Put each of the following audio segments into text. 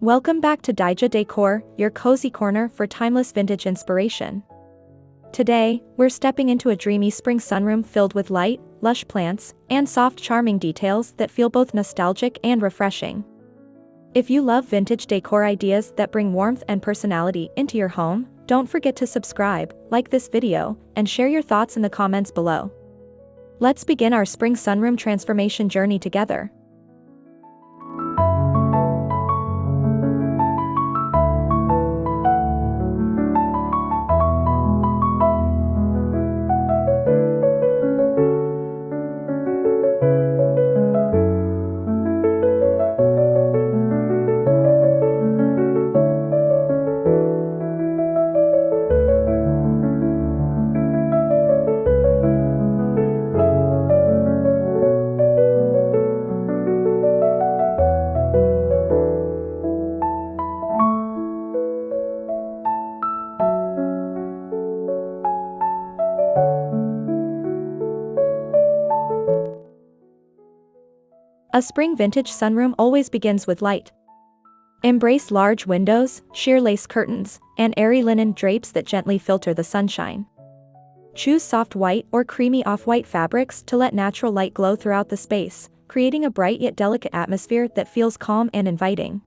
Welcome back to Decor, your cozy corner for timeless vintage inspiration. Today, we're stepping into a dreamy spring sunroom filled with light, lush plants, and soft charming details that feel both nostalgic and refreshing. If you love vintage decor ideas that bring warmth and personality into your home, don't forget to subscribe, like this video, and share your thoughts in the comments below. Let's begin our spring sunroom transformation journey together. A spring vintage sunroom always begins with light. Embrace large windows, sheer lace curtains, and airy linen drapes that gently filter the sunshine. Choose soft white or creamy off-white fabrics to let natural light glow throughout the space, creating a bright yet delicate atmosphere that feels calm and inviting.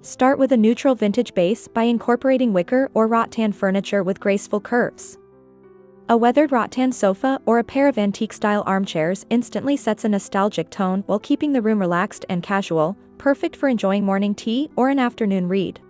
Start with a neutral vintage base by incorporating wicker or rattan furniture with graceful curves. A weathered rattan sofa or a pair of antique-style armchairs instantly sets a nostalgic tone while keeping the room relaxed and casual, perfect for enjoying morning tea or an afternoon read.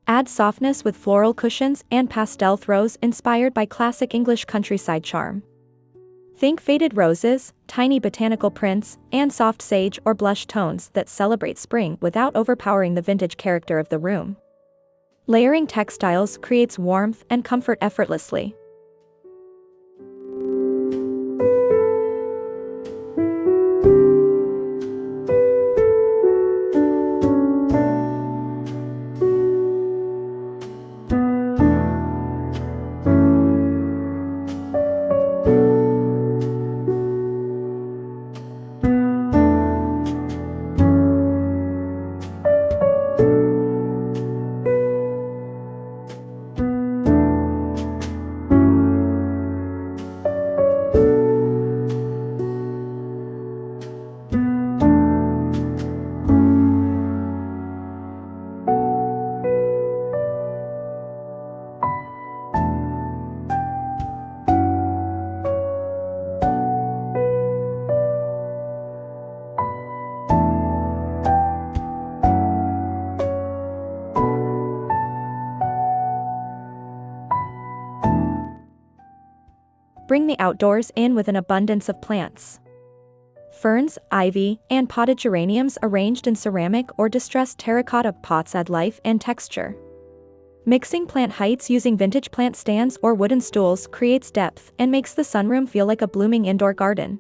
Add softness with floral cushions and pastel throws inspired by classic English countryside charm. Think faded roses, tiny botanical prints, and soft sage or blush tones that celebrate spring without overpowering the vintage character of the room. Layering textiles creates warmth and comfort effortlessly. bring the outdoors in with an abundance of plants. Ferns, ivy, and potted geraniums arranged in ceramic or distressed terracotta pots add life and texture. Mixing plant heights using vintage plant stands or wooden stools creates depth and makes the sunroom feel like a blooming indoor garden.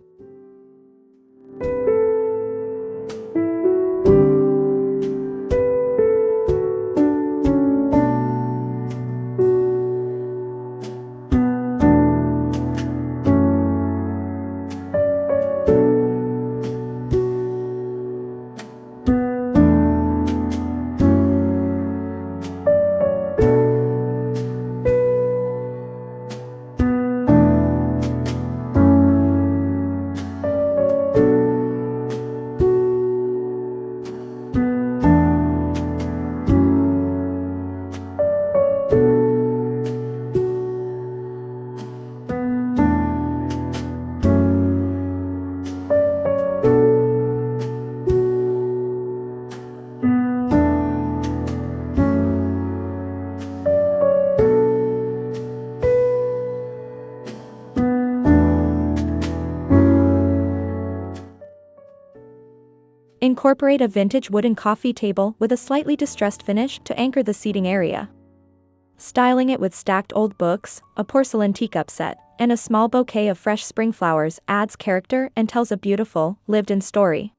Incorporate a vintage wooden coffee table with a slightly distressed finish to anchor the seating area. Styling it with stacked old books, a porcelain teacup set, and a small bouquet of fresh spring flowers adds character and tells a beautiful, lived-in story.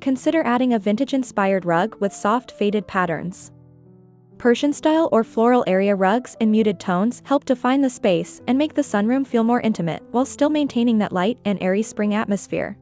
Consider adding a vintage-inspired rug with soft faded patterns. Persian-style or floral area rugs in muted tones help define the space and make the sunroom feel more intimate while still maintaining that light and airy spring atmosphere.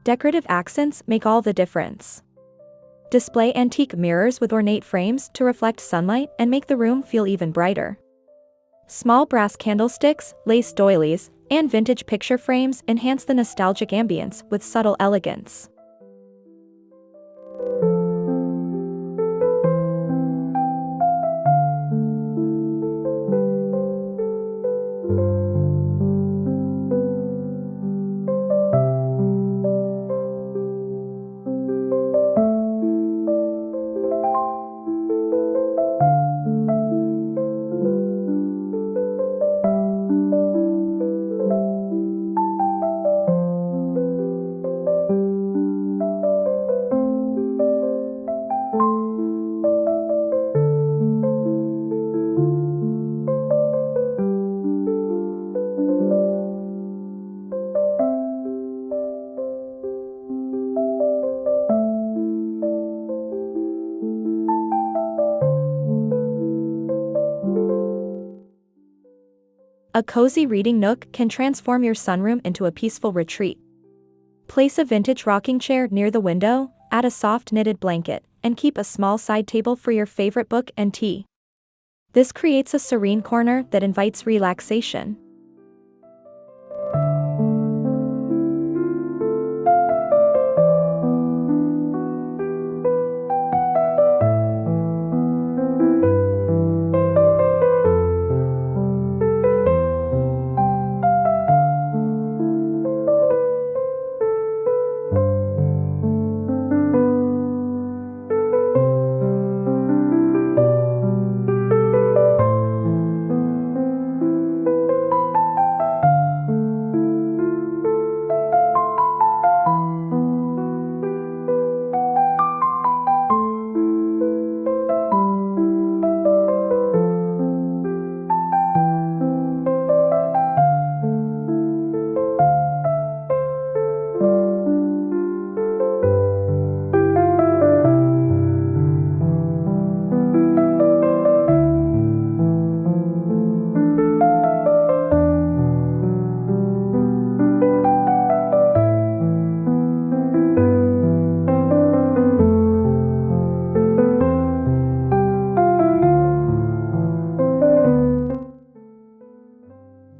Decorative accents make all the difference. Display antique mirrors with ornate frames to reflect sunlight and make the room feel even brighter. Small brass candlesticks, lace doilies, and vintage picture frames enhance the nostalgic ambience with subtle elegance. A cozy reading nook can transform your sunroom into a peaceful retreat. Place a vintage rocking chair near the window, add a soft knitted blanket, and keep a small side table for your favorite book and tea. This creates a serene corner that invites relaxation.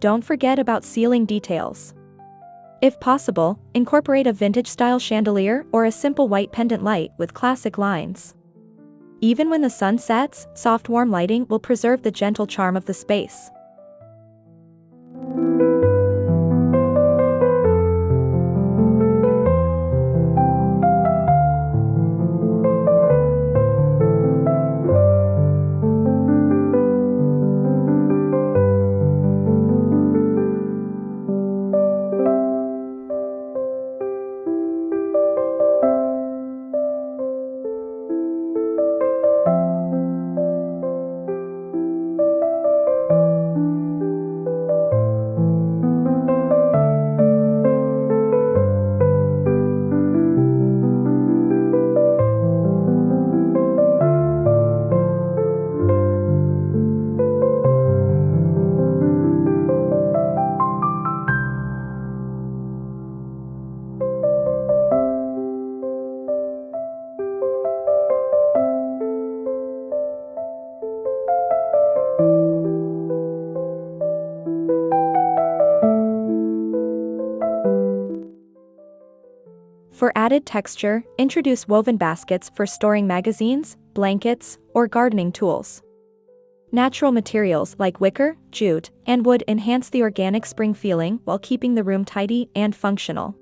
Don't forget about ceiling details. If possible, incorporate a vintage-style chandelier or a simple white pendant light with classic lines. Even when the sun sets, soft warm lighting will preserve the gentle charm of the space. For added texture, introduce woven baskets for storing magazines, blankets, or gardening tools. Natural materials like wicker, jute, and wood enhance the organic spring feeling while keeping the room tidy and functional.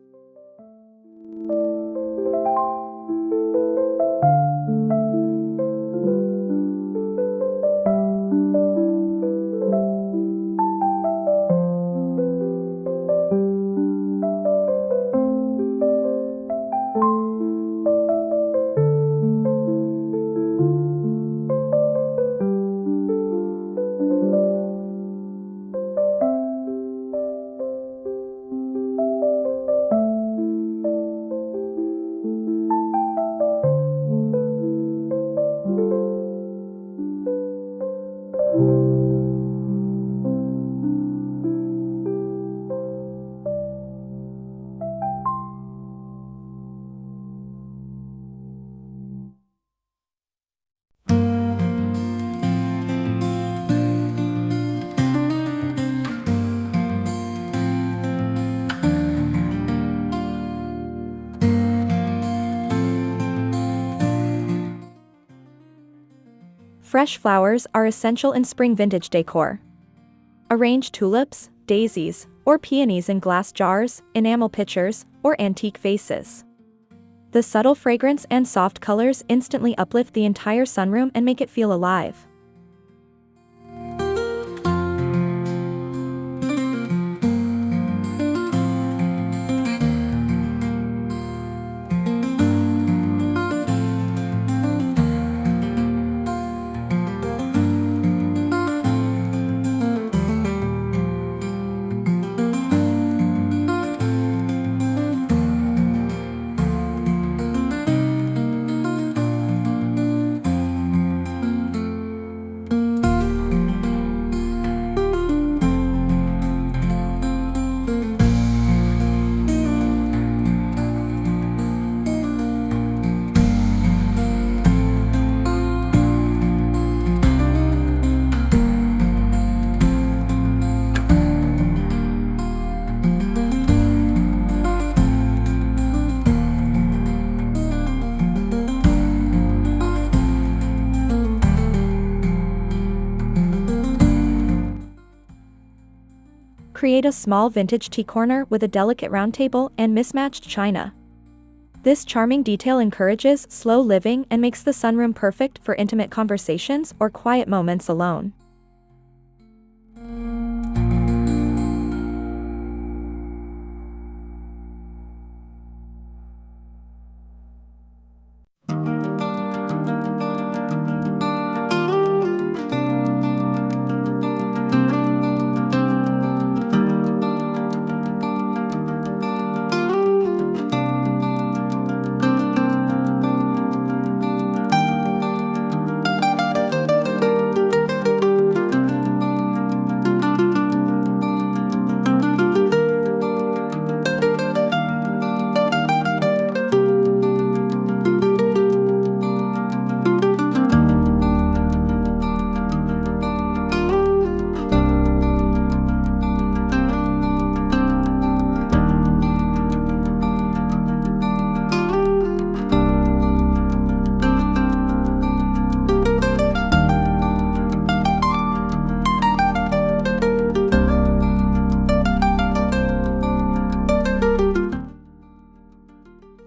Fresh flowers are essential in spring vintage decor. Arrange tulips, daisies, or peonies in glass jars, enamel pitchers, or antique vases. The subtle fragrance and soft colors instantly uplift the entire sunroom and make it feel alive. create a small vintage tea corner with a delicate round table and mismatched china. This charming detail encourages slow living and makes the sunroom perfect for intimate conversations or quiet moments alone.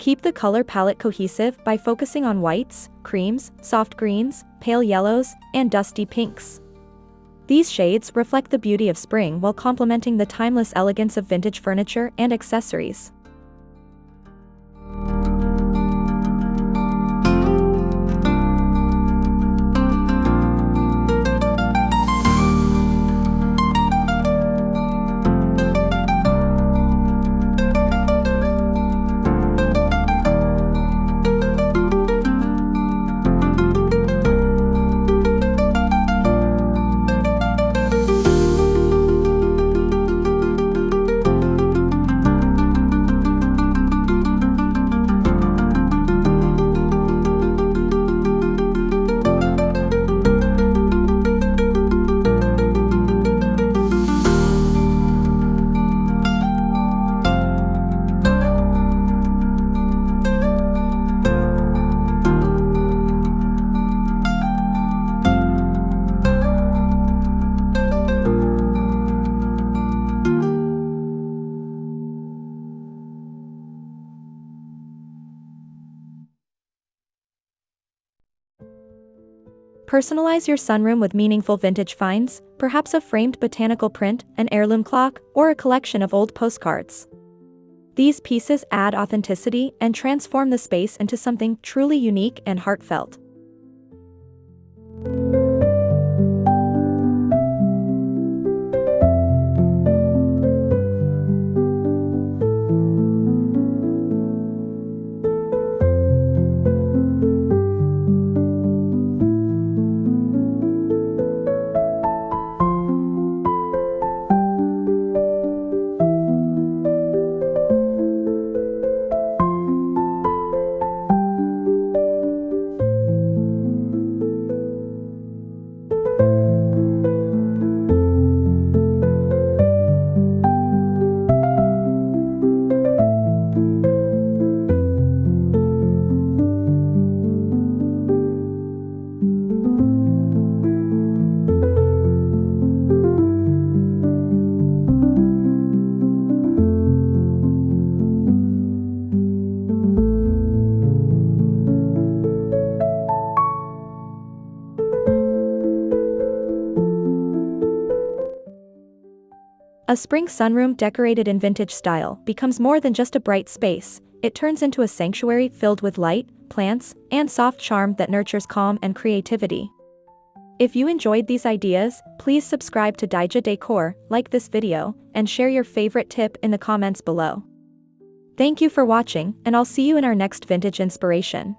Keep the color palette cohesive by focusing on whites, creams, soft greens, pale yellows, and dusty pinks. These shades reflect the beauty of spring while complementing the timeless elegance of vintage furniture and accessories. Personalize your sunroom with meaningful vintage finds, perhaps a framed botanical print, an heirloom clock, or a collection of old postcards. These pieces add authenticity and transform the space into something truly unique and heartfelt. A spring sunroom decorated in vintage style becomes more than just a bright space. It turns into a sanctuary filled with light, plants, and soft charm that nurtures calm and creativity. If you enjoyed these ideas, please subscribe to Decor, like this video, and share your favorite tip in the comments below. Thank you for watching, and I'll see you in our next vintage inspiration.